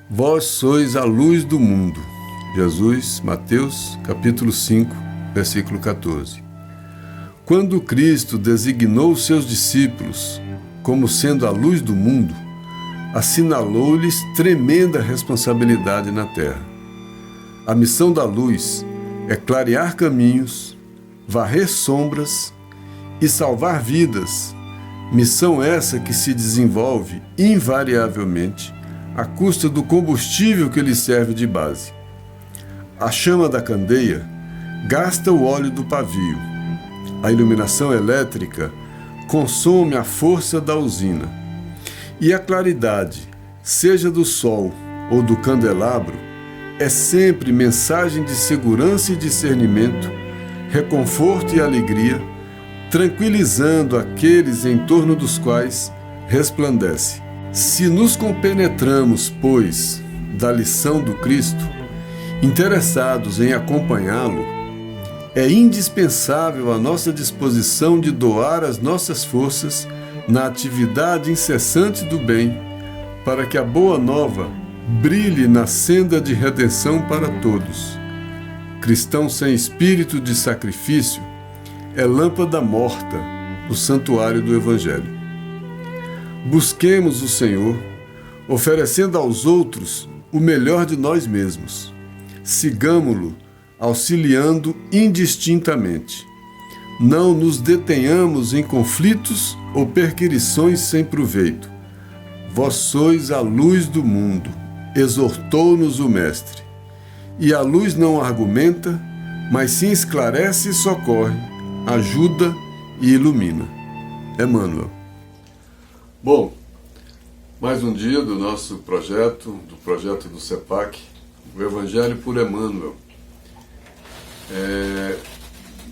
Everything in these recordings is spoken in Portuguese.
Vós sois a luz do mundo. Jesus, Mateus, capítulo 5, versículo 14. Quando Cristo designou os seus discípulos como sendo a luz do mundo, assinalou-lhes tremenda responsabilidade na terra. A missão da luz é clarear caminhos, varrer sombras e salvar vidas. Missão essa que se desenvolve invariavelmente à custa do combustível que lhe serve de base. A chama da candeia gasta o óleo do pavio. A iluminação elétrica consome a força da usina. E a claridade, seja do sol ou do candelabro, é sempre mensagem de segurança e discernimento, reconforto e alegria, tranquilizando aqueles em torno dos quais resplandece. Se nos compenetramos, pois, da lição do Cristo, interessados em acompanhá-lo, é indispensável a nossa disposição de doar as nossas forças na atividade incessante do bem, para que a boa nova brilhe na senda de redenção para todos. Cristão sem espírito de sacrifício é lâmpada morta no santuário do Evangelho. Busquemos o Senhor, oferecendo aos outros o melhor de nós mesmos. Sigamo-lo, auxiliando indistintamente. Não nos detenhamos em conflitos ou perquirições sem proveito. Vós sois a luz do mundo, exortou-nos o Mestre. E a luz não argumenta, mas sim esclarece e socorre, ajuda e ilumina. Emmanuel. Bom, mais um dia do nosso projeto, do projeto do CEPAC, o Evangelho por Emmanuel.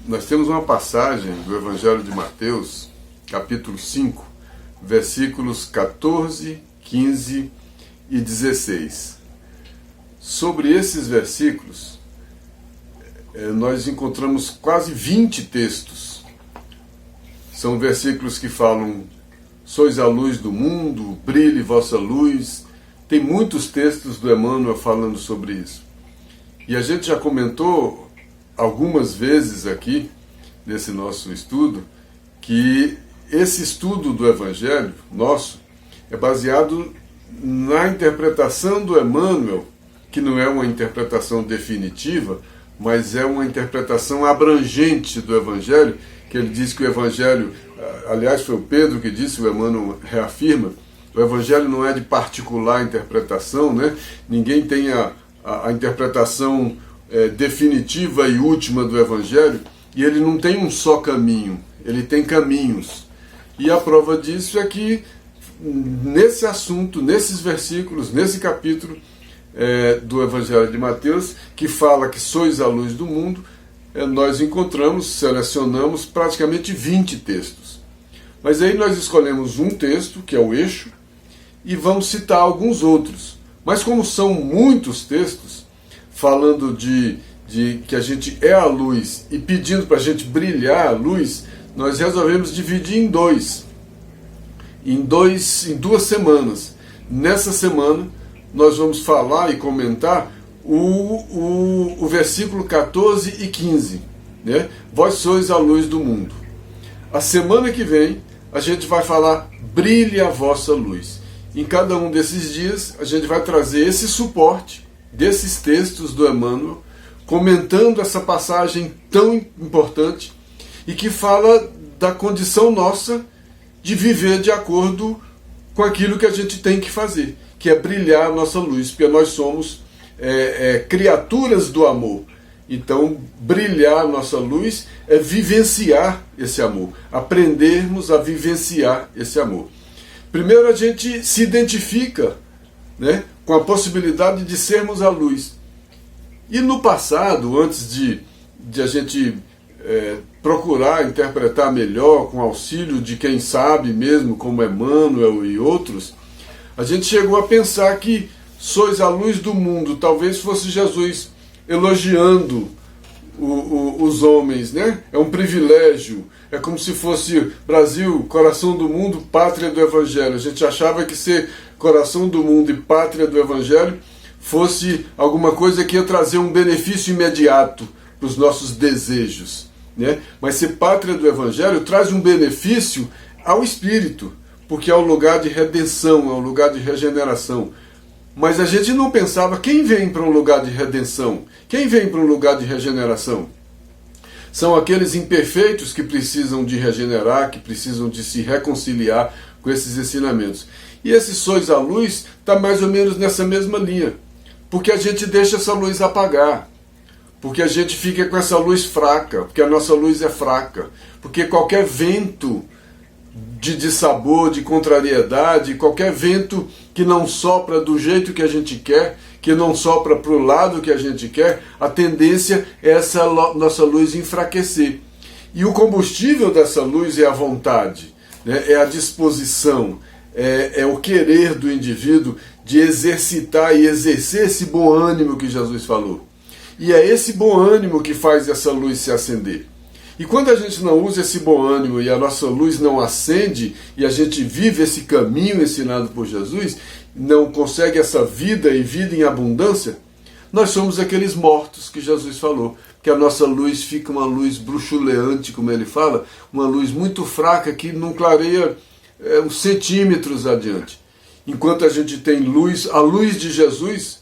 Nós temos uma passagem do Evangelho de Mateus, capítulo 5, versículos 14, 15 e 16. Sobre esses versículos, nós encontramos quase 20 textos. São versículos que falam: sois a luz do mundo, brilhe vossa luz. Tem muitos textos do Emmanuel falando sobre isso. E a gente já comentou algumas vezes aqui, nesse nosso estudo, que esse estudo do Evangelho nosso é baseado na interpretação do Emmanuel, que não é uma interpretação definitiva, mas é uma interpretação abrangente do Evangelho, que ele diz que o Evangelho, aliás foi o Pedro que disse, o Emmanuel reafirma, o Evangelho não é de particular interpretação, né? Ninguém tem a interpretação definitiva e última do Evangelho, e ele não tem um só caminho, ele tem caminhos. E a prova disso é que nesse assunto, nesses versículos, nesse capítulo do Evangelho de Mateus, que fala que sois a luz do mundo, nós encontramos, selecionamos praticamente 20 textos. Mas aí nós escolhemos um texto, que é o eixo, e vamos citar alguns outros. Mas como são muitos textos, falando de que a gente é a luz e pedindo para a gente brilhar a luz, nós resolvemos dividir em duas semanas. Nessa semana, nós vamos falar e comentar o versículo 14 e 15, né? Vós sois a luz do mundo. A semana que vem, a gente vai falar brilhe a vossa luz. Em cada um desses dias, a gente vai trazer esse suporte desses textos do Emmanuel, comentando essa passagem tão importante e que fala da condição nossa de viver de acordo com aquilo que a gente tem que fazer, que é brilhar a nossa luz, porque nós somos criaturas do amor. Então, brilhar a nossa luz é vivenciar esse amor, aprendermos a vivenciar esse amor. Primeiro a gente se identifica, né, com a possibilidade de sermos a luz. E no passado, antes de a gente procurar interpretar melhor, com auxílio de quem sabe mesmo, como Emmanuel e outros, a gente chegou a pensar que sois a luz do mundo, talvez fosse Jesus elogiando os homens, né? É um privilégio, é como se fosse Brasil, coração do mundo, pátria do Evangelho. A gente achava que ser coração do mundo e pátria do Evangelho fosse alguma coisa que ia trazer um benefício imediato para os nossos desejos, né? Mas ser pátria do Evangelho traz um benefício ao espírito, porque é um lugar de redenção, é um lugar de regeneração. Mas a gente não pensava, quem vem para um lugar de redenção? Quem vem para um lugar de regeneração? São aqueles imperfeitos que precisam de regenerar, que precisam de se reconciliar com esses ensinamentos. E esse Sois a Luz está mais ou menos nessa mesma linha, porque a gente deixa essa luz apagar, porque a gente fica com essa luz fraca, porque a nossa luz é fraca, porque qualquer vento de dissabor, de contrariedade, qualquer vento que não sopra do jeito que a gente quer, que não sopra para o lado que a gente quer, a tendência é essa nossa luz enfraquecer. E o combustível dessa luz é a vontade, né? É a disposição, é o querer do indivíduo de exercitar e exercer esse bom ânimo que Jesus falou. E é esse bom ânimo que faz essa luz se acender. E quando a gente não usa esse bom ânimo e a nossa luz não acende, e a gente vive esse caminho ensinado por Jesus, não consegue essa vida e vida em abundância, nós somos aqueles mortos que Jesus falou, que a nossa luz fica uma luz bruxuleante, como ele fala, uma luz muito fraca que não clareia uns centímetros adiante. Enquanto a gente tem luz, a luz de Jesus,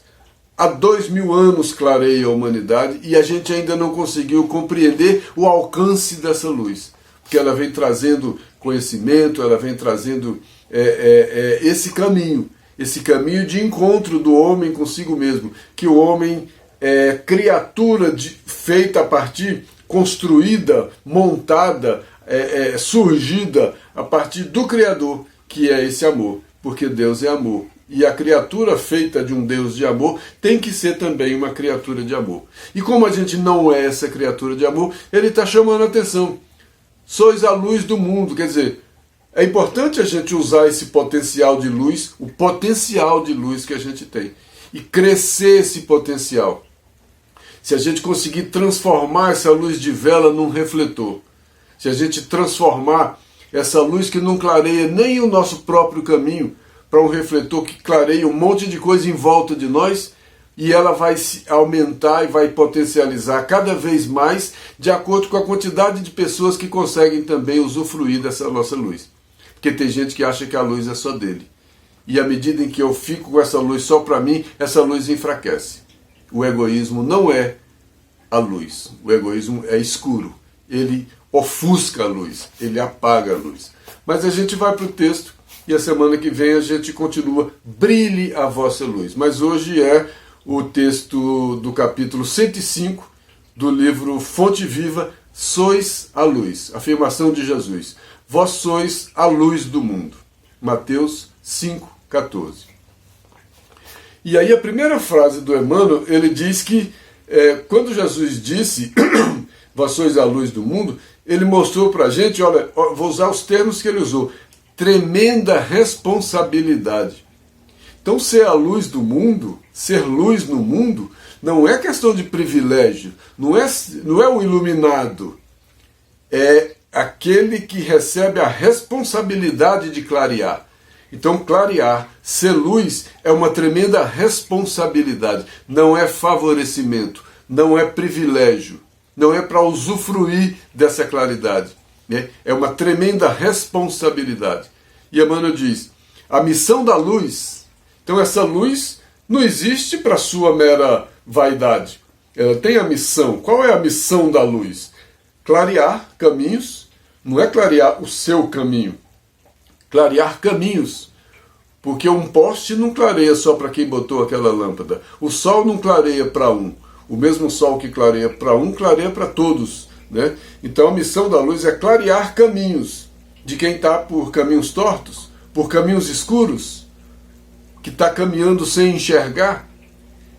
há 2000 anos clareia a humanidade e a gente ainda não conseguiu compreender o alcance dessa luz. Porque ela vem trazendo conhecimento, ela vem trazendo esse caminho de encontro do homem consigo mesmo. Que o homem é criatura feita a partir, construída, montada, surgida a partir do Criador, que é esse amor. Porque Deus é amor. E a criatura feita de um Deus de amor tem que ser também uma criatura de amor. E como a gente não é essa criatura de amor, ele está chamando a atenção. Sois a luz do mundo. Quer dizer, é importante a gente usar esse potencial de luz, o potencial de luz que a gente tem, e crescer esse potencial. Se a gente conseguir transformar essa luz de vela num refletor, se a gente transformar essa luz que não clareia nem o nosso próprio caminho, para um refletor que clareia um monte de coisa em volta de nós, e ela vai se aumentar e vai potencializar cada vez mais, de acordo com a quantidade de pessoas que conseguem também usufruir dessa nossa luz. Porque tem gente que acha que a luz é só dele. E à medida em que eu fico com essa luz só para mim, essa luz enfraquece. O egoísmo não é a luz. O egoísmo é escuro. Ele ofusca a luz, ele apaga a luz. Mas a gente vai para o texto, e a semana que vem a gente continua, brilhe a vossa luz. Mas hoje é o texto do capítulo 105 do livro Fonte Viva, Sois a Luz, afirmação de Jesus. Vós sois a luz do mundo. Mateus 5,14. E aí a primeira frase do Emmanuel, ele diz que quando Jesus disse, vós sois a luz do mundo, ele mostrou para a gente, olha, vou usar os termos que ele usou, tremenda responsabilidade. Então ser a luz do mundo, ser luz no mundo, não é questão de privilégio, não é o iluminado, é aquele que recebe a responsabilidade de clarear. Então clarear, ser luz, é uma tremenda responsabilidade, não é favorecimento, não é privilégio, não é para usufruir dessa claridade. É uma tremenda responsabilidade. E Emmanuel diz, a missão da luz, então essa luz não existe para sua mera vaidade. Ela tem a missão. Qual é a missão da luz? Clarear caminhos, não é clarear o seu caminho. Clarear caminhos. Porque um poste não clareia só para quem botou aquela lâmpada. O sol não clareia para um. O mesmo sol que clareia para um, clareia para todos. Né? Então a missão da luz é clarear caminhos de quem está por caminhos tortos, por caminhos escuros, que está caminhando sem enxergar,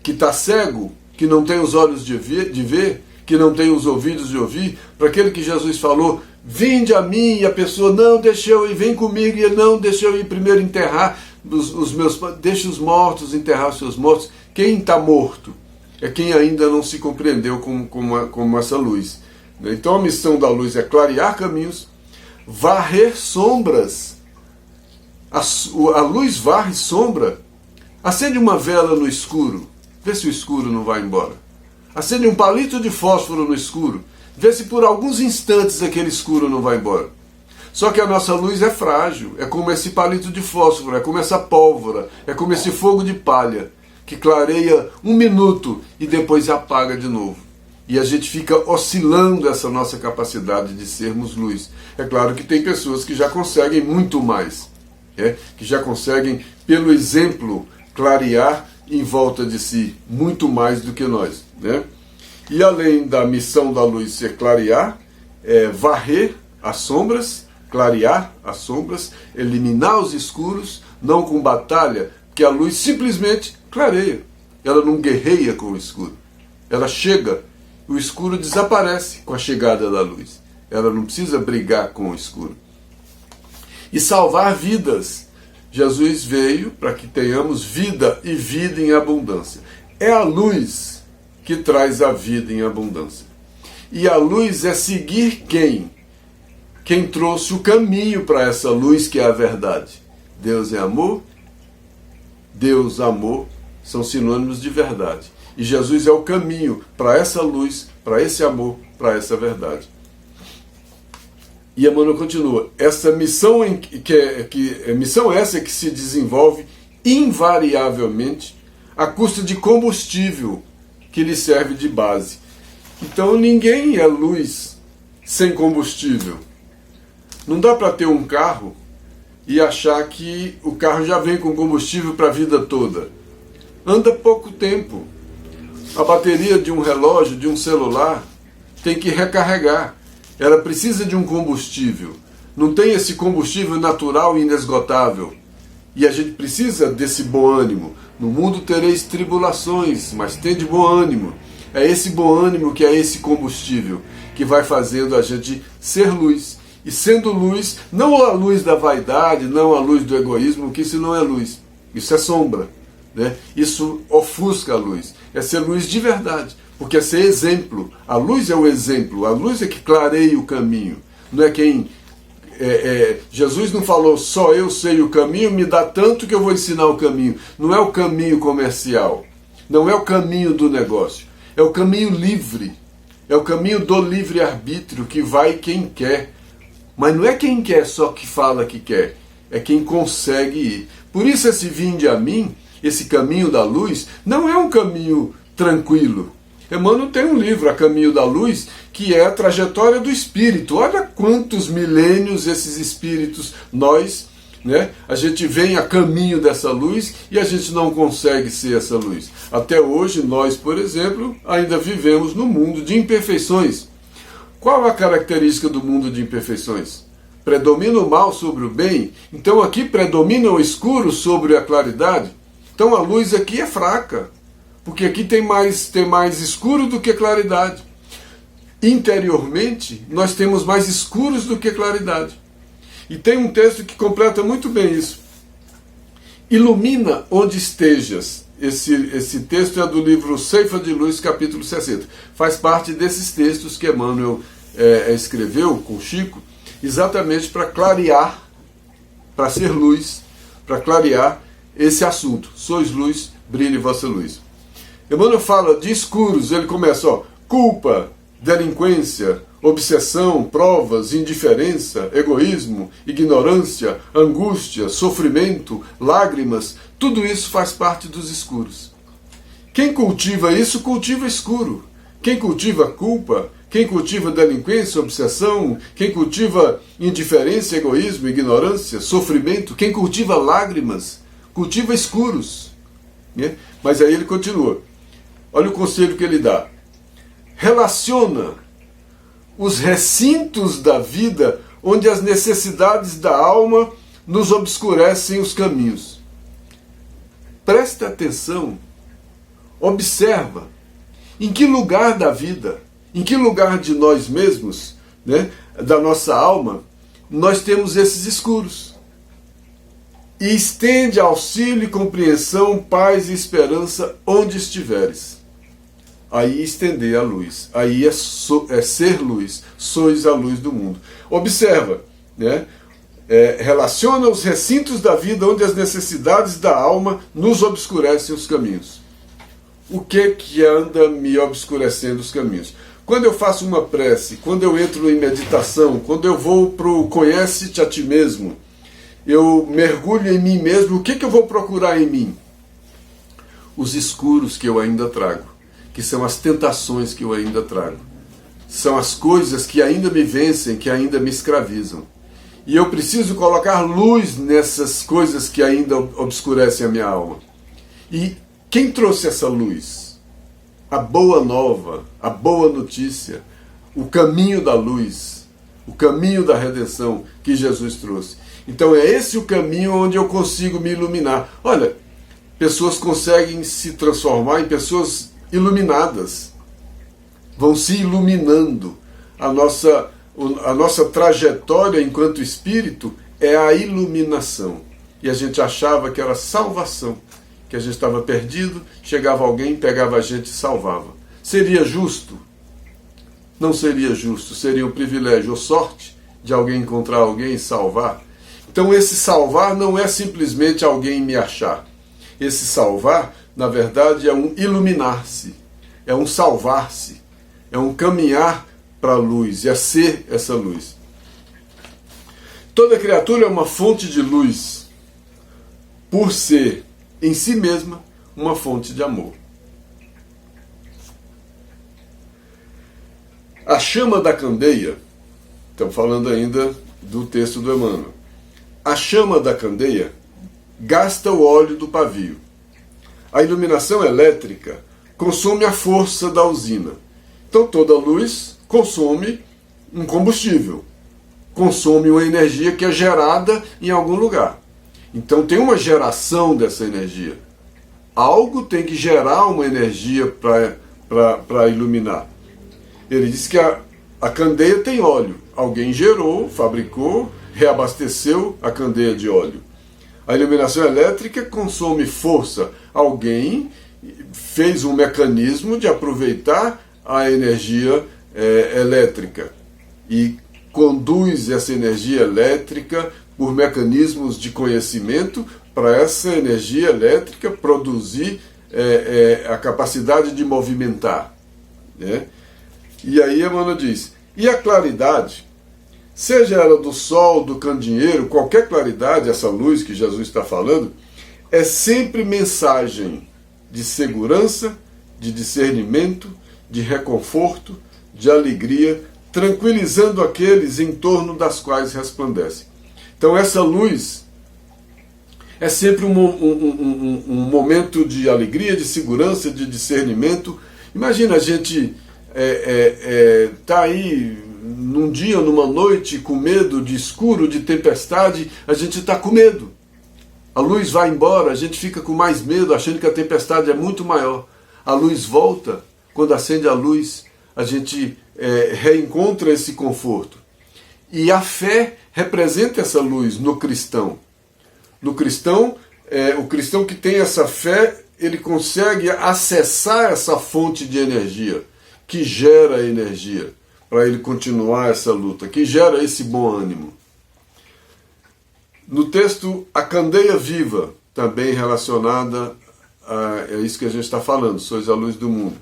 que está cego, que não tem os olhos de ver, que não tem os ouvidos de ouvir, para aquele que Jesus falou, vinde a mim, e a pessoa, não, deixa eu ir, vem comigo, e ele, não, deixa eu ir primeiro enterrar os meus, deixa os mortos enterrar os seus mortos. Quem está morto é quem ainda não se compreendeu como essa luz. Então a missão da luz é clarear caminhos, varrer sombras. A luz varre sombra. Acende uma vela no escuro, vê se o escuro não vai embora. Acende um palito de fósforo no escuro, vê se por alguns instantes aquele escuro não vai embora. Só que a nossa luz é frágil, é como esse palito de fósforo, é como essa pólvora, é como esse fogo de palha, que clareia um minuto e depois apaga de novo. E a gente fica oscilando essa nossa capacidade de sermos luz. É claro que tem pessoas que já conseguem muito mais, que já conseguem, pelo exemplo, clarear em volta de si muito mais do que nós. E além da missão da luz ser clarear, varrer as sombras, clarear as sombras, eliminar os escuros, não com batalha, porque a luz simplesmente clareia. Ela não guerreia com o escuro. Ela chega, o escuro desaparece com a chegada da luz. Ela não precisa brigar com o escuro. E salvar vidas. Jesus veio para que tenhamos vida e vida em abundância. É a luz que traz a vida em abundância. E a luz é seguir quem? Quem trouxe o caminho para essa luz que é a verdade. Deus é amor, Deus, amor, são sinônimos de verdade. E Jesus é o caminho para essa luz, para esse amor, para essa verdade. E Emmanuel continua, essa missão, missão essa que se desenvolve invariavelmente à custa de combustível que lhe serve de base. Então ninguém é luz sem combustível. Não dá para ter um carro e achar que o carro já vem com combustível para a vida toda. Anda pouco tempo. A bateria de um relógio, de um celular, tem que recarregar. Ela precisa de um combustível. Não tem esse combustível natural e inesgotável. E a gente precisa desse bom ânimo. No mundo tereis tribulações, mas tende bom ânimo. É esse bom ânimo que é esse combustível que vai fazendo a gente ser luz. E sendo luz, não a luz da vaidade, não a luz do egoísmo, que isso não é luz. Isso é sombra. Isso ofusca a luz. É ser luz de verdade. Porque é ser exemplo. A luz é o exemplo. A luz é que clareia o caminho. Não é quem... Jesus não falou, só eu sei o caminho, me dá tanto que eu vou ensinar o caminho. Não é o caminho comercial. Não é o caminho do negócio. É o caminho livre. É o caminho do livre-arbítrio, que vai quem quer. Mas não é quem quer só que fala que quer. É quem consegue ir. Por isso esse vinde a mim, esse caminho da luz, não é um caminho tranquilo. Emmanuel tem um livro, A Caminho da Luz, que é a trajetória do espírito. Olha quantos milênios esses espíritos, nós, a gente vem a caminho dessa luz e a gente não consegue ser essa luz. Até hoje, nós, por exemplo, ainda vivemos no mundo de imperfeições. Qual a característica do mundo de imperfeições? Predomina o mal sobre o bem? Então aqui predomina o escuro sobre a claridade? Então a luz aqui é fraca. Porque aqui tem mais escuro do que claridade. Interiormente, nós temos mais escuros do que claridade. E tem um texto que completa muito bem isso. Ilumina onde estejas. Esse texto é do livro Ceifa de Luz, capítulo 60. Faz parte desses textos que Emmanuel escreveu com Chico, exatamente para clarear, para ser luz, para clarear esse assunto. Sois luz, brilhe vossa luz. Emmanuel fala de escuros, ele começa, culpa, delinquência, obsessão, provas, indiferença, egoísmo, ignorância, angústia, sofrimento, lágrimas, tudo isso faz parte dos escuros. Quem cultiva isso, cultiva escuro. Quem cultiva culpa, quem cultiva delinquência, obsessão, quem cultiva indiferença, egoísmo, ignorância, sofrimento, quem cultiva lágrimas, cultiva escuros. Mas aí ele continua. Olha o conselho que ele dá. Relaciona os recintos da vida onde as necessidades da alma nos obscurecem os caminhos. Preste atenção, observa em que lugar da vida, em que lugar de nós mesmos, da nossa alma, nós temos esses escuros. E estende auxílio e compreensão, paz e esperança onde estiveres. aí estender a luz, aí é ser luz, sois a luz do mundo. Observa, né? Relaciona os recintos da vida onde as necessidades da alma nos obscurecem os caminhos. O que anda me obscurecendo os caminhos? Quando eu faço uma prece, quando eu entro em meditação, quando eu vou para o conhece-te a ti mesmo, eu mergulho em mim mesmo, o que eu vou procurar em mim? Os escuros que eu ainda trago, que são as tentações que eu ainda trago. São as coisas que ainda me vencem, que ainda me escravizam. E eu preciso colocar luz nessas coisas que ainda obscurecem a minha alma. E quem trouxe essa luz? A boa nova, a boa notícia, o caminho da luz, o caminho da redenção que Jesus trouxe. Então é esse o caminho onde eu consigo me iluminar. Olha, pessoas conseguem se transformar em pessoas iluminadas. Vão se iluminando. A nossa trajetória enquanto espírito é a iluminação. E a gente achava que era salvação, que a gente estava perdido, chegava alguém, pegava a gente e salvava. Seria justo? Não seria justo, seria um privilégio ou sorte de alguém encontrar alguém e salvar. Então esse salvar não é simplesmente alguém me achar. Esse salvar, na verdade, é um iluminar-se, é um salvar-se, é um caminhar para a luz, é ser essa luz. Toda criatura é uma fonte de luz, por ser em si mesma uma fonte de amor. A chama da candeia, estamos falando ainda do texto do Emmanuel, a chama da candeia gasta o óleo do pavio. A iluminação elétrica consome a força da usina. Então toda luz consome um combustível, consome uma energia que é gerada em algum lugar. Então tem uma geração dessa energia. Algo tem que gerar uma energia para iluminar. Ele diz que a candeia tem óleo. Alguém gerou, fabricou, reabasteceu a candeia de óleo. A iluminação elétrica consome força. Alguém fez um mecanismo de aproveitar a energia elétrica e conduz essa energia elétrica por mecanismos de conhecimento para essa energia elétrica produzir a capacidade de movimentar, né? E aí Emmanuel diz, e a claridade, seja ela do sol, do candeeiro, qualquer claridade, essa luz que Jesus está falando, é sempre mensagem de segurança, de discernimento, de reconforto, de alegria, tranquilizando aqueles em torno das quais resplandece. Então essa luz é sempre um momento de alegria, de segurança, de discernimento. Imagina a gente tá aí num dia, numa noite, com medo de escuro, de tempestade, a gente está com medo. A luz vai embora, a gente fica com mais medo, achando que a tempestade é muito maior. A luz volta, quando acende a luz, a gente reencontra esse conforto. E a fé representa essa luz no cristão. No cristão, o cristão que tem essa fé, ele consegue acessar essa fonte de energia, que gera energia, para ele continuar essa luta, que gera esse bom ânimo. No texto, a candeia viva, também relacionada a isso que a gente está falando, sois a luz do mundo.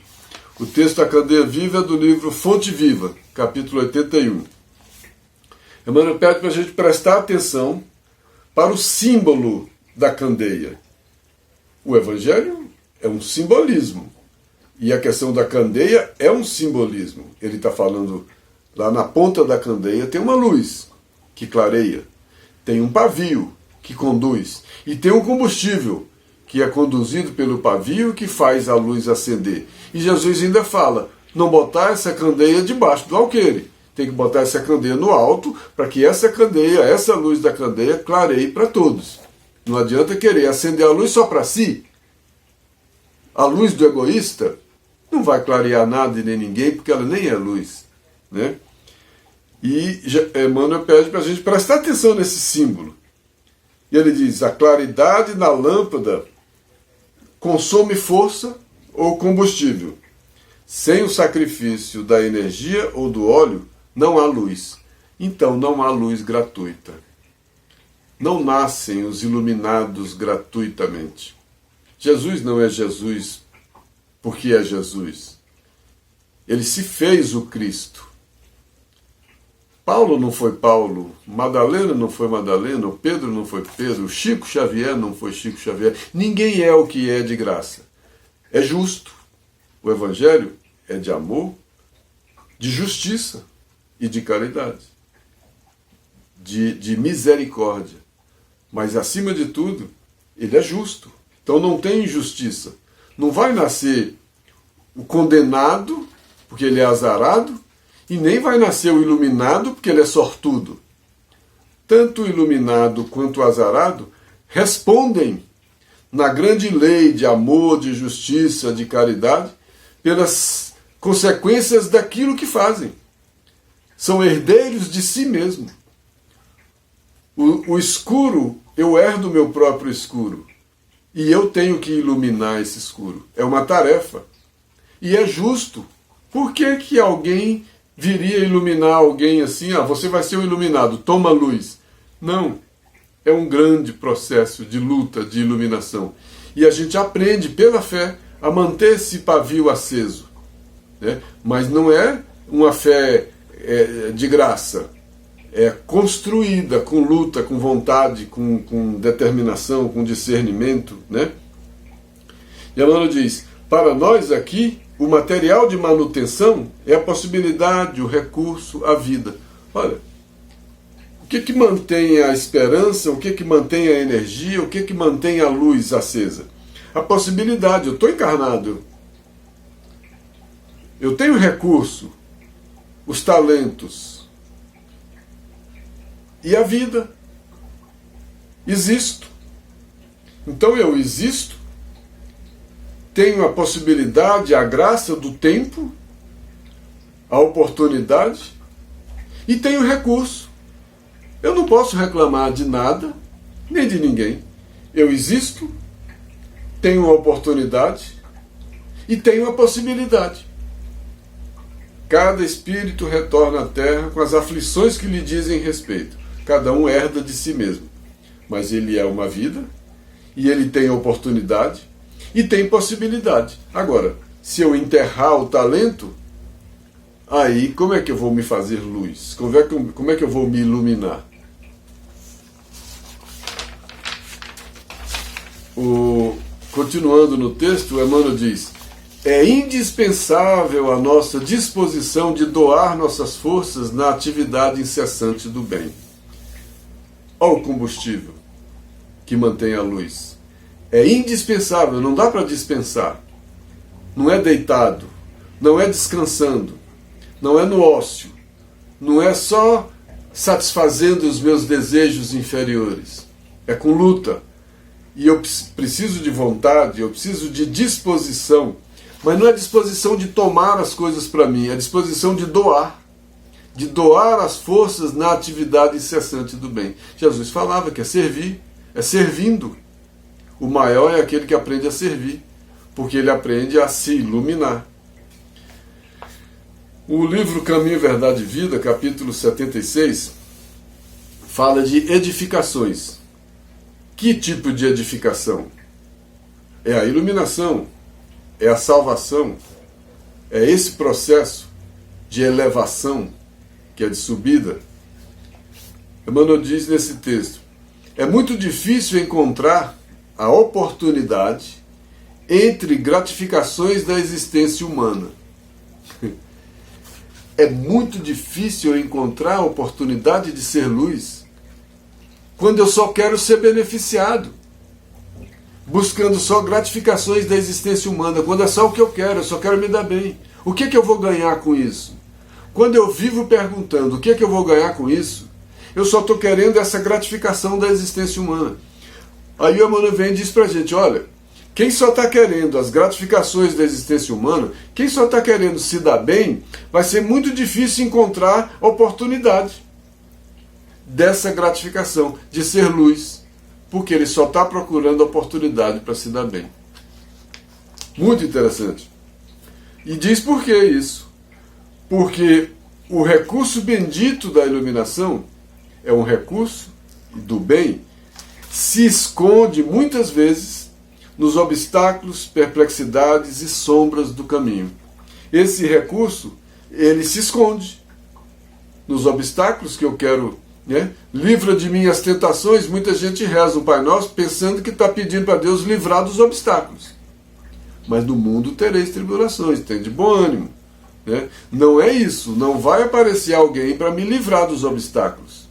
O texto A Candeia Viva é do livro Fonte Viva, capítulo 81. Emmanuel pede para a gente prestar atenção para o símbolo da candeia. O Evangelho é um simbolismo. E a questão da candeia é um simbolismo. Ele está falando, lá na ponta da candeia tem uma luz que clareia. Tem um pavio que conduz. E tem um combustível que é conduzido pelo pavio que faz a luz acender. E Jesus ainda fala, não botar essa candeia debaixo do alqueire. Tem que botar essa candeia no alto para que essa candeia, essa luz da candeia, clareie para todos. Não adianta querer acender a luz só para si. A luz do egoísta não vai clarear nada e nem ninguém, porque ela nem é luz, né? E Emmanuel pede para a gente prestar atenção nesse símbolo. E ele diz, a claridade na lâmpada consome força ou combustível. Sem o sacrifício da energia ou do óleo, não há luz. Então não há luz gratuita. Não nascem os iluminados gratuitamente. Jesus não é Jesus porque é Jesus. Ele se fez o Cristo. Paulo não foi Paulo, Madalena não foi Madalena, Pedro não foi Pedro, Chico Xavier não foi Chico Xavier. Ninguém é o que é de graça. É justo. O Evangelho é de amor, de justiça e de caridade, de misericórdia. Mas, acima de tudo, ele é justo. Então não tem injustiça. Não vai nascer o condenado, porque ele é azarado, e nem vai nascer o iluminado, porque ele é sortudo. Tanto o iluminado quanto o azarado respondem na grande lei de amor, de justiça, de caridade, pelas consequências daquilo que fazem. São herdeiros de si mesmo. O escuro, eu herdo o meu próprio escuro. E eu tenho que iluminar esse escuro. É uma tarefa. E é justo. Por que alguém viria iluminar alguém assim? Ah, você vai ser o iluminado, toma luz. Não. É um grande processo de luta, de iluminação. E a gente aprende, pela fé, a manter esse pavio aceso. Né? Mas não é uma fé de graça. É construída com luta, com vontade, com determinação, com discernimento. Né? E Emmanuel diz, para nós aqui, o material de manutenção é a possibilidade, o recurso, a vida. Olha, o que mantém a esperança, o que mantém a energia, o que mantém a luz acesa? A possibilidade, eu estou encarnado, eu tenho recurso, os talentos e a vida. Existo. Então eu existo, tenho a possibilidade, a graça do tempo, a oportunidade e tenho recurso. Eu não posso reclamar de nada, nem de ninguém. Eu existo, tenho a oportunidade e tenho a possibilidade. Cada espírito retorna à Terra com as aflições que lhe dizem respeito. Cada um herda de si mesmo. Mas ele é uma vida, e ele tem oportunidade, e tem possibilidade. Agora, se eu enterrar o talento, aí como é que eu vou me fazer luz? Como é que eu vou me iluminar? Continuando no texto, Emmanuel diz, é indispensável a nossa disposição de doar nossas forças na atividade incessante do bem. Olha o combustível que mantém a luz. É indispensável, não dá para dispensar. Não é deitado, não é descansando, não é no ócio, não é só satisfazendo os meus desejos inferiores. É com luta. E eu preciso de vontade, eu preciso de disposição. Mas não é disposição de tomar as coisas para mim, é disposição de doar. De doar as forças na atividade incessante do bem. Jesus falava que é servir, é servindo. O maior é aquele que aprende a servir, porque ele aprende a se iluminar. O livro Caminho, Verdade e Vida, capítulo 76, fala de edificações. Que tipo de edificação? É a iluminação, é a salvação, é esse processo de elevação, que é de subida. Emmanuel diz nesse texto, é muito difícil encontrar a oportunidade entre gratificações da existência humana. É muito difícil encontrar a oportunidade de ser luz quando eu só quero ser beneficiado, buscando só gratificações da existência humana, quando é só o que eu só quero me dar bem. O que eu vou ganhar com isso? Quando eu vivo perguntando o que eu vou ganhar com isso, eu só estou querendo essa gratificação da existência humana. Aí o Emmanuel vem e diz pra gente, olha, quem só está querendo as gratificações da existência humana, quem só está querendo se dar bem, vai ser muito difícil encontrar oportunidade dessa gratificação, de ser luz, porque ele só está procurando oportunidade para se dar bem. Muito interessante. E diz por que isso? Porque o recurso bendito da iluminação é um recurso do bem, se esconde muitas vezes nos obstáculos, perplexidades e sombras do caminho. Esse recurso, ele se esconde nos obstáculos que eu quero, né? Livra de mim as tentações. Muita gente reza o Pai Nosso pensando que está pedindo para Deus livrar dos obstáculos. Mas no mundo tereis tribulações, tem de bom ânimo. Né? Não é isso, não vai aparecer alguém para me livrar dos obstáculos.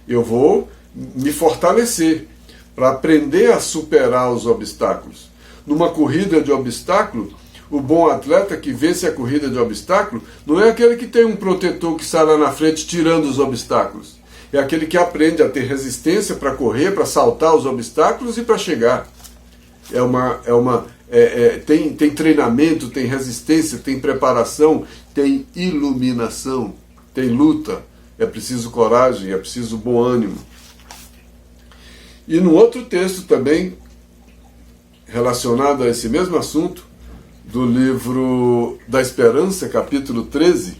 Eu vou me fortalecer para aprender a superar os obstáculos. Numa corrida de obstáculo, o bom atleta que vence a corrida de obstáculo não é aquele que tem um protetor que sai lá na frente tirando os obstáculos. É aquele que aprende a ter resistência para correr, para saltar os obstáculos e para chegar. Tem treinamento, tem resistência, tem preparação, tem iluminação, tem luta. É preciso coragem, é preciso bom ânimo. E no outro texto também, relacionado a esse mesmo assunto, do livro da Esperança, capítulo 13,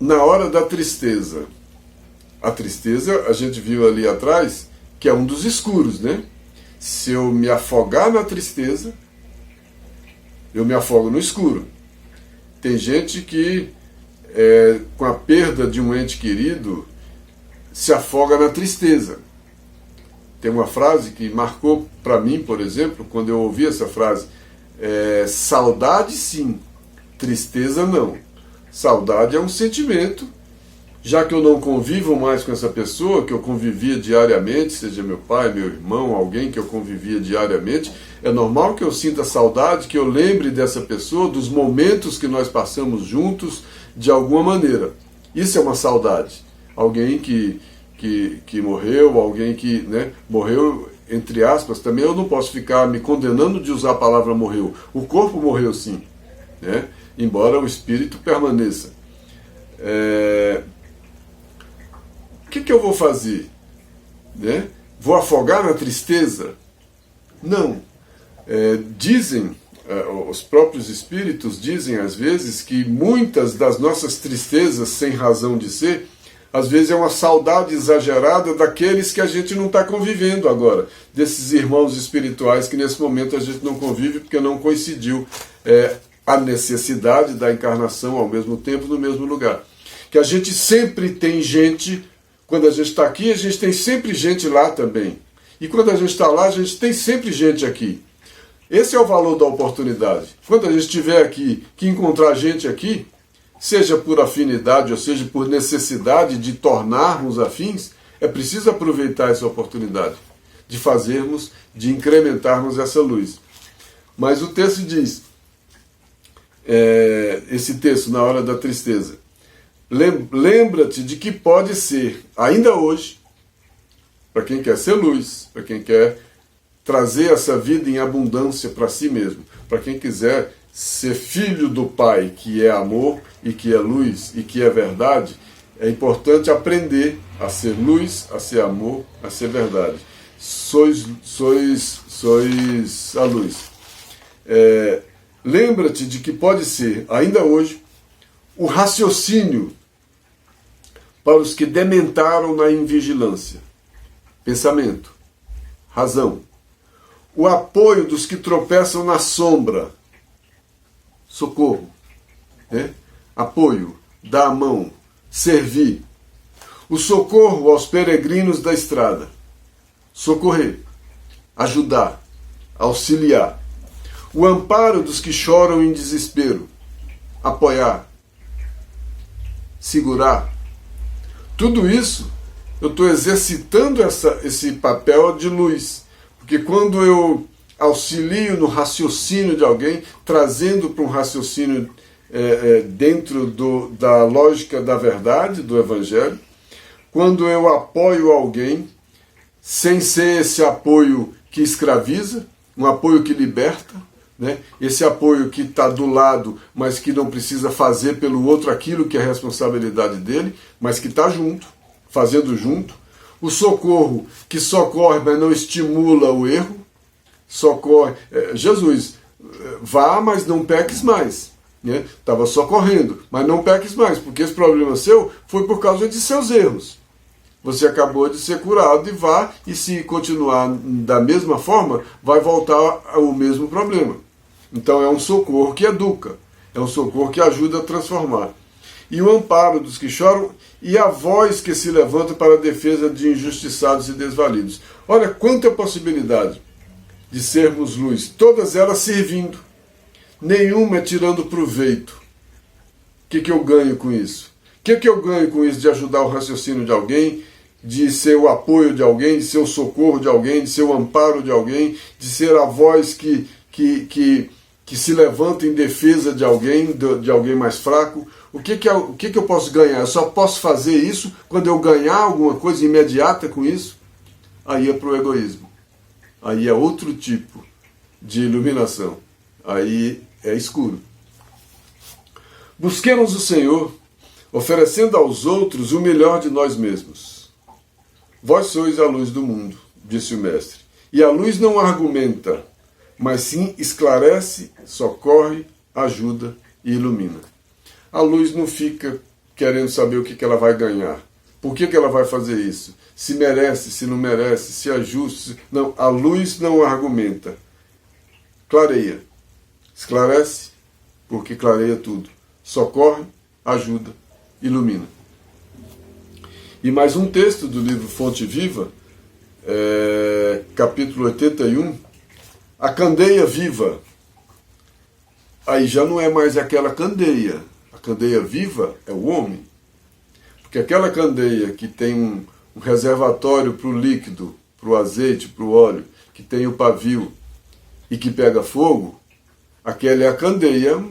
na hora da tristeza. A tristeza, a gente viu ali atrás, que é um dos escuros, né? Se eu me afogar na tristeza, eu me afogo no escuro. Tem gente que, com a perda de um ente querido, se afoga na tristeza. Tem uma frase que marcou para mim, por exemplo, quando eu ouvi essa frase: saudade sim, tristeza não. Saudade é um sentimento, já que eu não convivo mais com essa pessoa, que eu convivia diariamente, seja meu pai, meu irmão, alguém que eu convivia diariamente, é normal que eu sinta saudade, que eu lembre dessa pessoa, dos momentos que nós passamos juntos, de alguma maneira. Isso é uma saudade. Alguém que morreu, alguém que, né, morreu, entre aspas, também eu não posso ficar me condenando de usar a palavra morreu. O corpo morreu sim, né, embora o espírito permaneça. O que eu vou fazer? Né? Vou afogar na tristeza? Não. Dizem, os próprios espíritos dizem às vezes que muitas das nossas tristezas sem razão de ser, às vezes é uma saudade exagerada daqueles que a gente não está convivendo agora, desses irmãos espirituais que nesse momento a gente não convive porque não coincidiu a necessidade da encarnação ao mesmo tempo no mesmo lugar. Que a gente sempre tem gente, quando a gente está aqui, a gente tem sempre gente lá também. E quando a gente está lá, a gente tem sempre gente aqui. Esse é o valor da oportunidade. Quando a gente estiver aqui, que encontrar gente aqui, seja por afinidade ou seja por necessidade de tornarmos afins, é preciso aproveitar essa oportunidade de fazermos, de incrementarmos essa luz. Mas o texto diz, esse texto na hora da tristeza, lembra-te de que pode ser, ainda hoje, para quem quer ser luz, para quem quer trazer essa vida em abundância para si mesmo, para quem quiser ser filho do Pai, que é amor e que é luz e que é verdade, é importante aprender a ser luz, a ser amor, a ser verdade. Sois a luz. Lembra-te de que pode ser, ainda hoje, o raciocínio para os que dementaram na invigilância. Pensamento, razão. O apoio dos que tropeçam na sombra. Socorro. Né? Apoio, dar a mão, servir. O socorro aos peregrinos da estrada. Socorrer, ajudar, auxiliar. O amparo dos que choram em desespero. Apoiar, segurar. Tudo isso eu estou exercitando esse papel de luz. Porque quando eu auxilio no raciocínio de alguém, trazendo para um raciocínio dentro da lógica da verdade, do Evangelho, quando eu apoio alguém, sem ser esse apoio que escraviza, um apoio que liberta, né? Esse apoio que está do lado, mas que não precisa fazer pelo outro aquilo que é responsabilidade dele, mas que está junto, fazendo junto. O socorro que socorre, mas não estimula o erro. Socorre. Jesus, vá, mas não peques mais. Estava só correndo, mas não peques mais, porque esse problema seu foi por causa de seus erros. Você acabou de ser curado e vá, e se continuar da mesma forma, vai voltar ao mesmo problema. Então é um socorro que educa, é um socorro que ajuda a transformar. E o amparo dos que choram e a voz que se levanta para a defesa de injustiçados e desvalidos. Olha quanta possibilidade de sermos luz, todas elas servindo. Nenhuma é tirando proveito. O que eu ganho com isso? O que eu ganho com isso de ajudar o raciocínio de alguém, de ser o apoio de alguém, de ser o socorro de alguém, de ser o amparo de alguém, de ser a voz que se levanta em defesa de alguém mais fraco? O que eu posso ganhar? Eu só posso fazer isso quando eu ganhar alguma coisa imediata com isso? Aí é para o egoísmo. Aí é outro tipo de iluminação. Aí é escuro. Busquemos o Senhor, oferecendo aos outros o melhor de nós mesmos. Vós sois a luz do mundo, disse o Mestre. E a luz não argumenta, mas sim esclarece, socorre, ajuda e ilumina. A luz não fica querendo saber o que ela vai ganhar. Por que ela vai fazer isso? Se merece, se não merece, se é justo. Não, a luz não argumenta. Clareia. Esclarece, porque clareia tudo. Socorre, ajuda, ilumina. E mais um texto do livro Fonte Viva, capítulo 81, a candeia viva. Aí já não é mais aquela candeia. A candeia viva é o homem. Porque aquela candeia que tem um reservatório para o líquido, para o azeite, para o óleo, que tem o pavio e que pega fogo, aquela é a candeia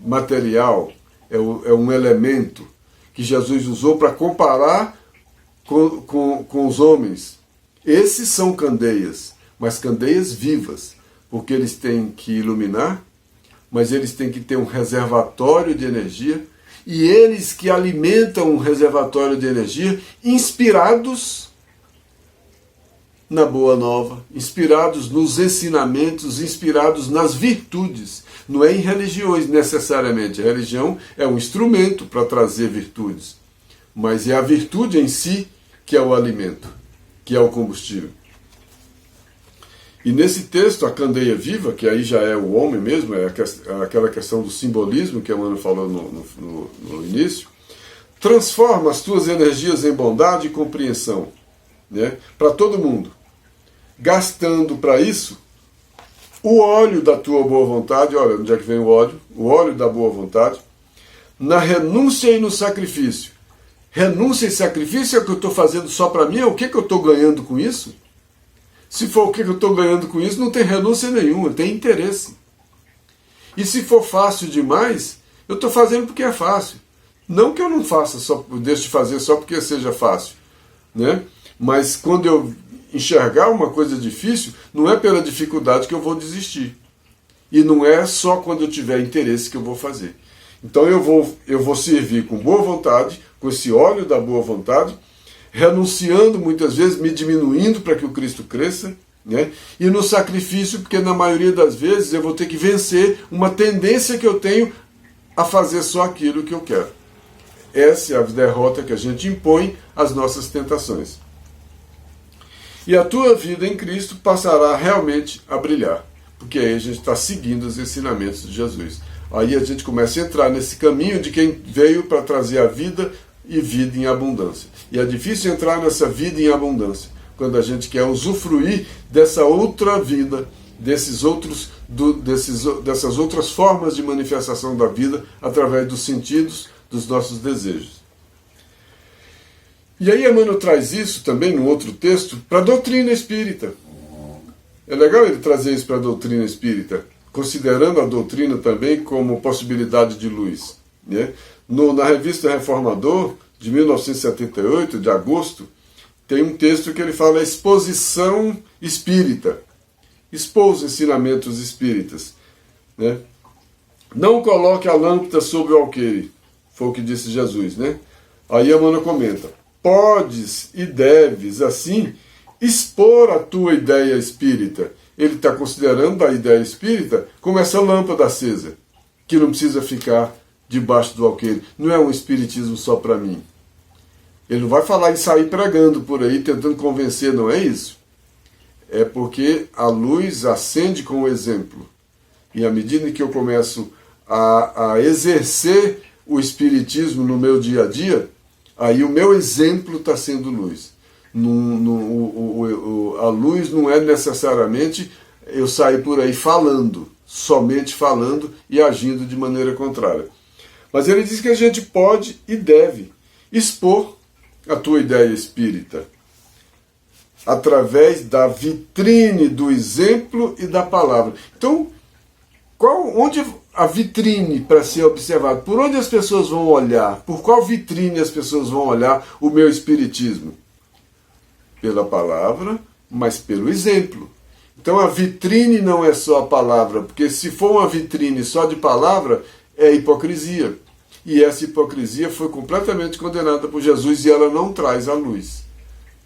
material, é um elemento que Jesus usou para comparar com os homens. Esses são candeias, mas candeias vivas, porque eles têm que iluminar, mas eles têm que ter um reservatório de energia, e eles que alimentam um reservatório de energia inspirados na Boa Nova, inspirados nos ensinamentos, inspirados nas virtudes. Não é em religiões necessariamente. A religião é um instrumento para trazer virtudes, mas é a virtude em si que é o alimento, que é o combustível. E nesse texto, a candeia viva, que aí já é o homem mesmo, é aquela questão do simbolismo que a Emmanuel falou no início, transforma as tuas energias em bondade e compreensão, para todo mundo, gastando para isso o óleo da tua boa vontade. Olha onde é que vem o óleo da boa vontade, na renúncia e no sacrifício. Renúncia e sacrifício é o que eu estou fazendo só para mim? O que eu estou ganhando com isso? Se for o que eu estou ganhando com isso, não tem renúncia nenhuma, tem interesse. E se for fácil demais, eu estou fazendo porque é fácil. Não que eu não faça, deixe de fazer só porque seja fácil. Mas quando eu enxergar uma coisa difícil, não é pela dificuldade que eu vou desistir. E não é só quando eu tiver interesse que eu vou fazer. Então eu vou servir com boa vontade, com esse óleo da boa vontade, renunciando muitas vezes, me diminuindo para que o Cristo cresça, e no sacrifício, porque na maioria das vezes eu vou ter que vencer uma tendência que eu tenho a fazer só aquilo que eu quero. Essa é a derrota que a gente impõe às nossas tentações. E a tua vida em Cristo passará realmente a brilhar, porque aí a gente está seguindo os ensinamentos de Jesus. Aí a gente começa a entrar nesse caminho de quem veio para trazer a vida e vida em abundância. E é difícil entrar nessa vida em abundância quando a gente quer usufruir dessa outra vida, dessas outras formas de manifestação da vida através dos sentidos, dos nossos desejos. E aí Emmanuel traz isso também num outro texto para a doutrina espírita. É legal ele trazer isso para a doutrina espírita, considerando a doutrina também como possibilidade de luz. Na revista Reformador, de 1978, de agosto, tem um texto que ele fala a exposição espírita. Expôs os ensinamentos espíritas. Não coloque a lâmpada sobre o alqueire, foi o que disse Jesus. Aí Emmanuel comenta, podes e deves, assim, expor a tua ideia espírita ele está considerando a ideia espírita como essa lâmpada acesa, que não precisa ficar debaixo do alqueire. Não é um espiritismo só para mim. Ele não vai falar em sair pregando por aí, tentando convencer, não é isso. É porque a luz acende com o exemplo. E à medida que eu começo a exercer o espiritismo no meu dia a dia, aí o meu exemplo está sendo luz. A luz não é necessariamente eu sair por aí falando, somente falando e agindo de maneira contrária. Mas ele diz que a gente pode e deve expor a tua ideia espírita através da vitrine do exemplo e da palavra. Então, onde a vitrine para ser observado? Por onde as pessoas vão olhar? Por qual vitrine as pessoas vão olhar o meu espiritismo? Pela palavra, mas pelo exemplo. Então a vitrine não é só a palavra, porque se for uma vitrine só de palavra, é hipocrisia. E essa hipocrisia foi completamente condenada por Jesus e ela não traz a luz.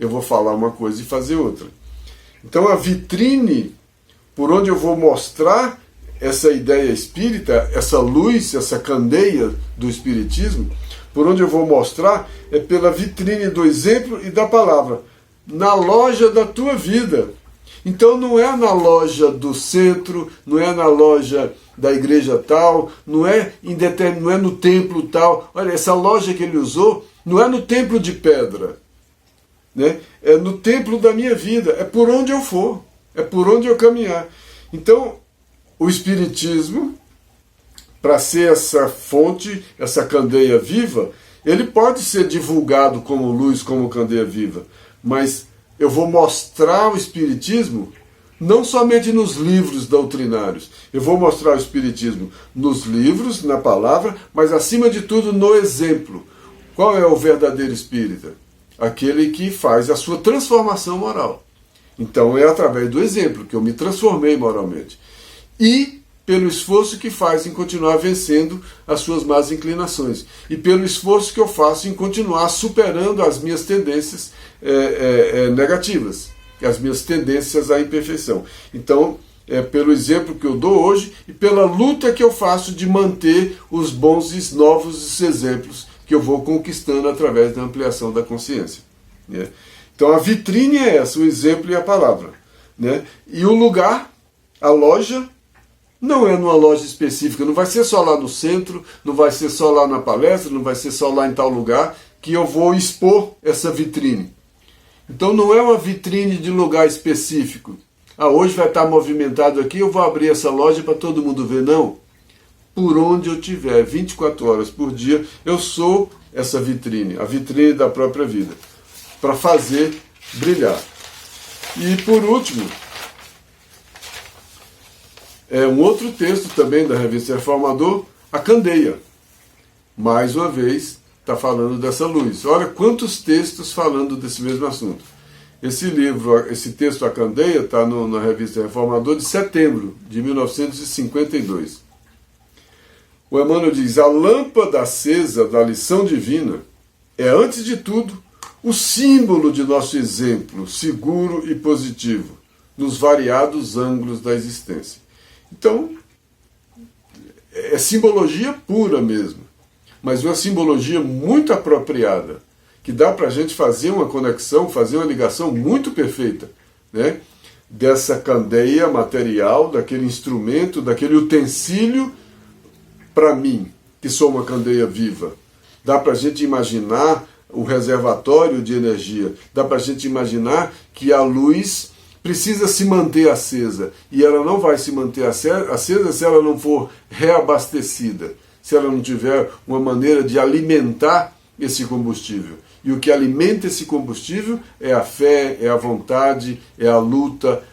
Eu vou falar uma coisa e fazer outra. Então a vitrine, por onde eu vou mostrar essa ideia espírita, essa luz, essa candeia do espiritismo, por onde eu vou mostrar é pela vitrine do exemplo e da palavra, na loja da tua vida. Então não é na loja do centro, não é na loja da igreja tal, não é no templo tal. Olha, essa loja que ele usou não é no templo de pedra, né? É no templo da minha vida, é por onde eu for, é por onde eu caminhar. Então, o espiritismo, para ser essa fonte, essa candeia viva, ele pode ser divulgado como luz, como candeia viva, mas eu vou mostrar o espiritismo não somente nos livros doutrinários, eu vou mostrar o espiritismo nos livros, na palavra, mas acima de tudo no exemplo. Qual é o verdadeiro espírita? Aquele que faz a sua transformação moral. Então é através do exemplo que eu me transformei moralmente. E pelo esforço que faz em continuar vencendo as suas más inclinações. E pelo esforço que eu faço em continuar superando as minhas tendências negativas, as minhas tendências à imperfeição. Então, é pelo exemplo que eu dou hoje e pela luta que eu faço de manter os bons e novos exemplos que eu vou conquistando através da ampliação da consciência, né? Então a vitrine é essa, o exemplo e a palavra, né? E o lugar, a loja, não é numa loja específica, não vai ser só lá no centro, não vai ser só lá na palestra, não vai ser só lá em tal lugar que eu vou expor essa vitrine. Então não é uma vitrine de lugar específico. Ah, hoje vai estar movimentado aqui, eu vou abrir essa loja para todo mundo ver. Não. Por onde eu estiver, 24 horas por dia, eu sou essa vitrine, a vitrine da própria vida, para fazer brilhar. E por último, um outro texto também da Revista Reformador, a candeia. Mais uma vez, está falando dessa luz. Olha quantos textos falando desse mesmo assunto. Esse livro, esse texto, A Candeia, está na Revista Reformador de setembro de 1952. O Emmanuel diz: a lâmpada acesa da lição divina é, antes de tudo, o símbolo de nosso exemplo seguro e positivo nos variados ângulos da existência. Então, é simbologia pura mesmo, mas uma simbologia muito apropriada, que dá para a gente fazer uma conexão, fazer uma ligação muito perfeita, né? Dessa candeia material, daquele instrumento, daquele utensílio, para mim, que sou uma candeia viva. Dá para a gente imaginar o reservatório de energia, dá para a gente imaginar que a luz precisa se manter acesa, e ela não vai se manter acesa se ela não for reabastecida, se ela não tiver uma maneira de alimentar esse combustível. E o que alimenta esse combustível é a fé, é a vontade, é a luta,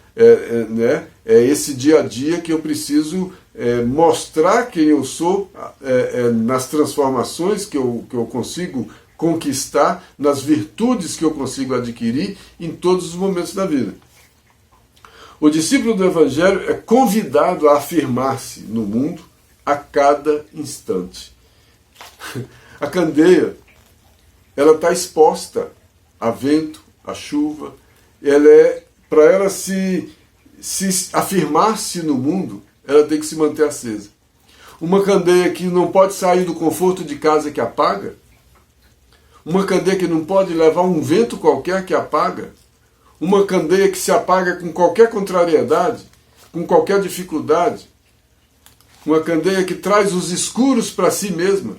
né? É esse dia a dia que eu preciso mostrar quem eu sou nas transformações que eu consigo conquistar, nas virtudes que eu consigo adquirir em todos os momentos da vida. O discípulo do Evangelho é convidado a afirmar-se no mundo a cada instante. A candeia, ela está exposta a vento, a chuva, para ela se se afirmar-se no mundo, ela tem que se manter acesa. Uma candeia que não pode sair do conforto de casa que apaga, uma candeia que não pode levar um vento qualquer que apaga, uma candeia que se apaga com qualquer contrariedade, com qualquer dificuldade, uma candeia que traz os escuros para si mesma,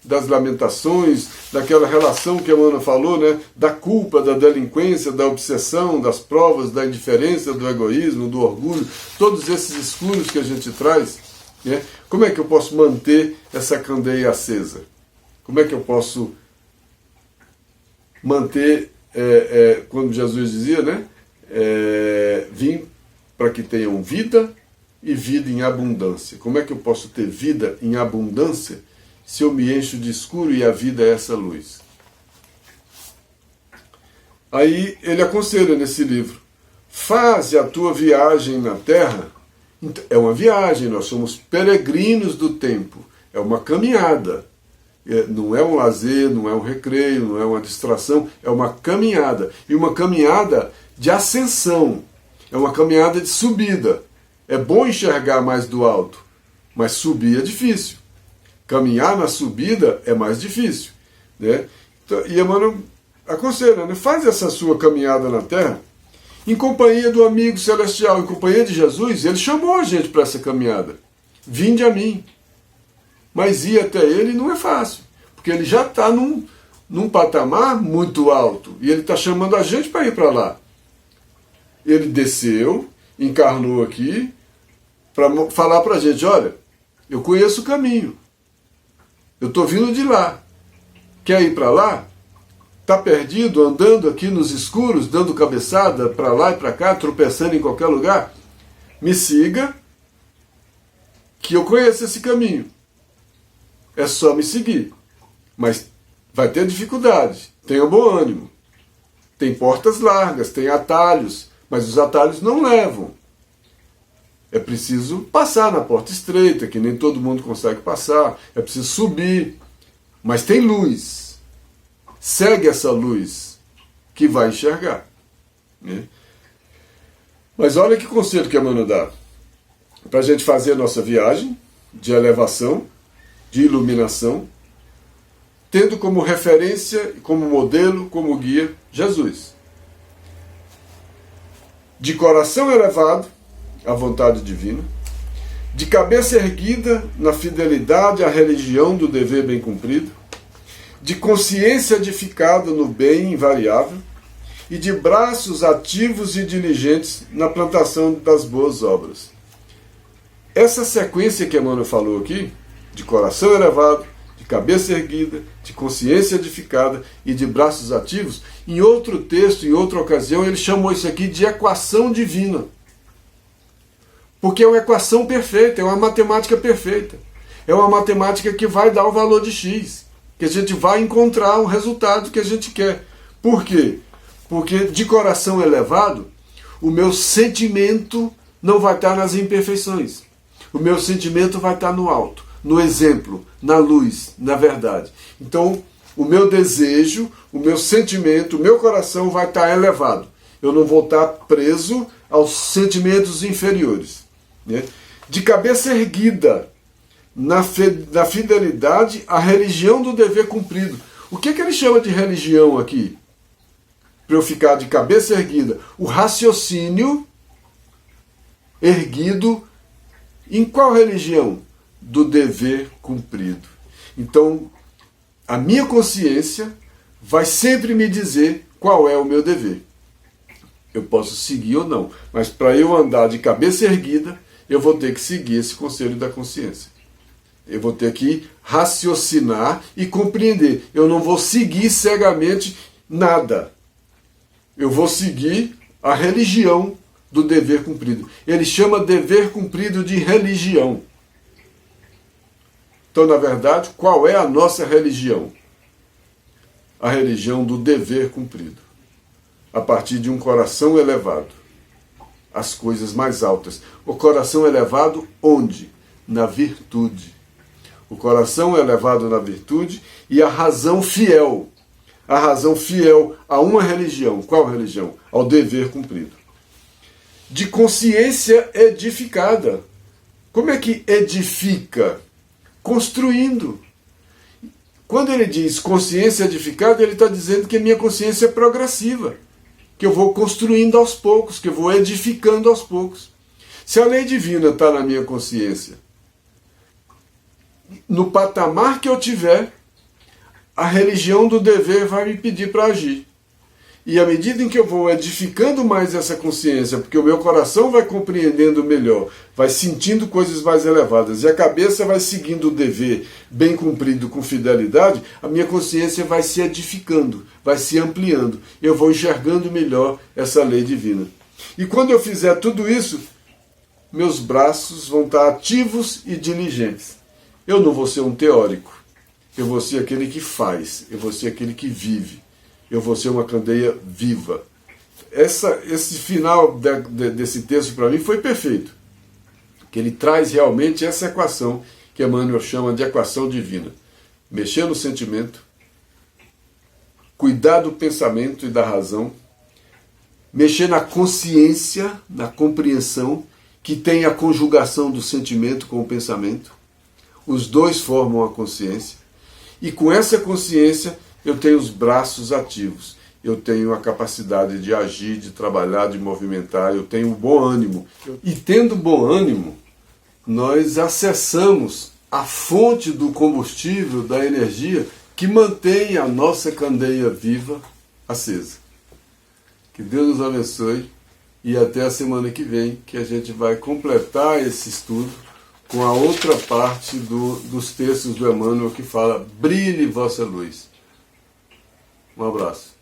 das lamentações, daquela relação que a Emmanuel falou, né? Da culpa, da delinquência, da obsessão, das provas, da indiferença, do egoísmo, do orgulho, todos esses escuros que a gente traz, né? Como é que eu posso manter essa candeia acesa? Como é que eu posso manter, quando Jesus dizia, né? Vim para que tenham vida e vida em abundância. Como é que eu posso ter vida em abundância se eu me encho de escuro e a vida é essa luz? Aí ele aconselha nesse livro: faze a tua viagem na terra. É uma viagem, nós somos peregrinos do tempo, é uma caminhada. Não é um lazer, não é um recreio, não é uma distração, é uma caminhada. E uma caminhada de ascensão, é uma caminhada de subida. É bom enxergar mais do alto, mas subir é difícil. Caminhar na subida é mais difícil, né? Então, e Emmanuel aconselha, né? Faz essa sua caminhada na Terra em companhia do amigo celestial, em companhia de Jesus. Ele chamou a gente para essa caminhada. Vinde a mim. Mas ir até ele não é fácil, porque ele já está num patamar muito alto e ele está chamando a gente para ir para lá. Ele desceu, encarnou aqui para falar para a gente: olha, eu conheço o caminho. Eu estou vindo de lá. Quer ir para lá? Está perdido, andando aqui nos escuros, dando cabeçada para lá e para cá, tropeçando em qualquer lugar? Me siga, que eu conheço esse caminho. É só me seguir. Mas vai ter dificuldade. Tenha bom ânimo. Tem portas largas, tem atalhos, mas os atalhos não levam. É preciso passar na porta estreita, que nem todo mundo consegue passar. É preciso subir. Mas tem luz. Segue essa luz que vai enxergar. Né? Mas olha que conselho que a Emmanuel dá. Para a gente fazer a nossa viagem de elevação, de iluminação, tendo como referência, como modelo, como guia, Jesus. De coração elevado à vontade divina, de cabeça erguida na fidelidade à religião do dever bem cumprido, de consciência edificada no bem invariável e de braços ativos e diligentes na plantação das boas obras. Essa sequência que Emmanuel falou aqui, de coração elevado, de cabeça erguida, de consciência edificada e de braços ativos, em outro texto, em outra ocasião, ele chamou isso aqui de equação divina. Porque é uma equação perfeita, é uma matemática perfeita. É uma matemática que vai dar o valor de X, que a gente vai encontrar o resultado que a gente quer. Por quê? Porque de coração elevado, o meu sentimento não vai estar nas imperfeições. O meu sentimento vai estar no alto, no exemplo, na luz, na verdade. Então, o meu desejo, o meu sentimento, o meu coração vai estar elevado. Eu não vou estar preso aos sentimentos inferiores. Né? De cabeça erguida, na fidelidade à religião do dever cumprido. O que ele chama de religião aqui? Para eu ficar de cabeça erguida. O raciocínio erguido em qual religião? Do dever cumprido. Então, a minha consciência vai sempre me dizer qual é o meu dever. Eu posso seguir ou não, mas para eu andar de cabeça erguida, eu vou ter que seguir esse conselho da consciência. Eu vou ter que raciocinar e compreender. Eu não vou seguir cegamente nada. Eu vou seguir a religião do dever cumprido. Ele chama dever cumprido de religião. Então, na verdade, qual é a nossa religião? A religião do dever cumprido. A partir de um coração elevado. As coisas mais altas. O coração elevado onde? Na virtude. O coração elevado na virtude e a razão fiel. A razão fiel a uma religião. Qual religião? Ao dever cumprido. de consciência edificada. Como é que edifica? Construindo. Quando ele diz consciência edificada, ele está dizendo que a minha consciência é progressiva, que eu vou construindo aos poucos, que eu vou edificando aos poucos. Se a lei divina está na minha consciência, no patamar que eu tiver, a religião do dever vai me pedir para agir. E à medida em que eu vou edificando mais essa consciência, porque o meu coração vai compreendendo melhor, vai sentindo coisas mais elevadas, e a cabeça vai seguindo o dever bem cumprido com fidelidade, a minha consciência vai se edificando, vai se ampliando. Eu vou enxergando melhor essa lei divina. E quando eu fizer tudo isso, meus braços vão estar ativos e diligentes. Eu não vou ser um teórico, eu vou ser aquele que faz, eu vou ser aquele que vive. Eu vou ser uma candeia viva. Esse final desse texto para mim foi perfeito. Que ele traz realmente essa equação que Emmanuel chama de equação divina. Mexer no sentimento, cuidar do pensamento e da razão, mexer na consciência, na compreensão, que tem a conjugação do sentimento com o pensamento. Os dois formam a consciência. E com essa consciência eu tenho os braços ativos, eu tenho a capacidade de agir, de trabalhar, de movimentar, eu tenho bom ânimo. E tendo bom ânimo, nós acessamos a fonte do combustível, da energia, que mantém a nossa candeia viva acesa. Que Deus nos abençoe e até a semana que vem, que a gente vai completar esse estudo com a outra parte dos textos do Emmanuel que fala: brilhe vossa luz. Um abraço.